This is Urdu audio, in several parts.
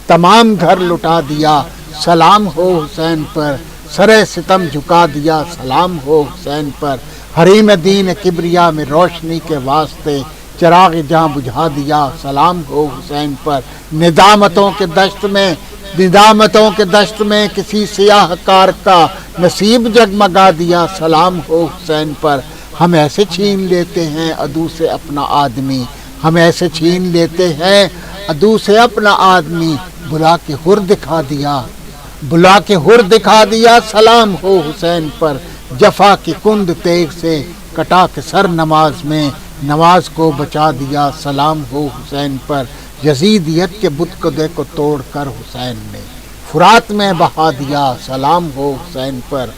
تمام گھر لٹا دیا، سلام ہو حسین پر، سرے ستم جھکا دیا، سلام ہو حسین پر، حریم دین کبریا میں روشنی کے واسطے چراغ جہاں بجھا دیا، سلام ہو حسین پر، ندامتوں کے دشت میں کسی سیاہ کار کا نصیب جگمگا دیا، سلام ہو حسین پر، ہم ایسے چھین لیتے ہیں عدو سے اپنا آدمی، ہم ایسے چھین لیتے ہیں عدو سے اپنا آدمی، بلا کے ہر دکھا دیا، سلام ہو حسین پر، جفا کی کند تیغ سے کٹا کے سر نماز میں، نماز کو بچا دیا، سلام ہو حسین پر، یزیدیت کے بت قدے کو توڑ کر حسین نے فرات میں بہا دیا، سلام ہو حسین پر،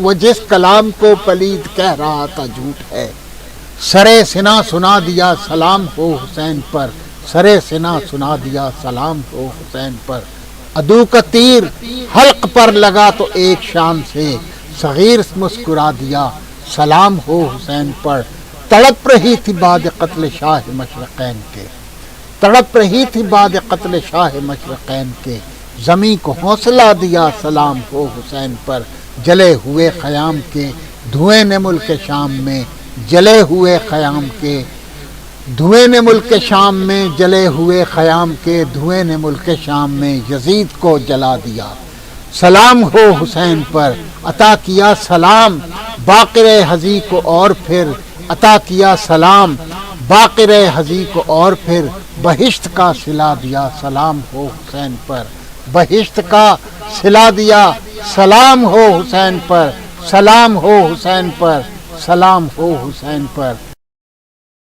وہ جس کلام کو پلید کہہ رہا تھا جھوٹ ہے، سرے سنا سنا دیا، سلام ہو حسین پر، سرے سنا سنا دیا، سلام ہو حسین پر، عدو کا تیر حلق پر لگا تو ایک شان سے صغیر مسکرا دیا، سلام ہو حسین پر، تڑپ رہی تھی بعد قتل شاہ مشرقین کے، تڑپ رہی تھی بعد قتل شاہ مشرقین کے، زمیں کو حوصلہ دیا، سلام ہو حسین پر، جلے ہوئے خیام کے دھوئیں نے ملک شام میں، جلے ہوئے خیام کے دھوئیں نے ملک شام میں، جلے ہوئے خیام کے دھوئیں نے ملک شام میں، یزید کو جلا دیا، سلام ہو حسین پر، عطا کیا سلام باقر حزی کو اور پھر، عطا کیا سلام باقر حزی کو اور پھر، بہشت کا صلہ دیا، سلام ہو حسین پر، بہشت کا صلہ دیا، سلام ہو حسین پر، سلام ہو حسین پر، سلام ہو حسین پر۔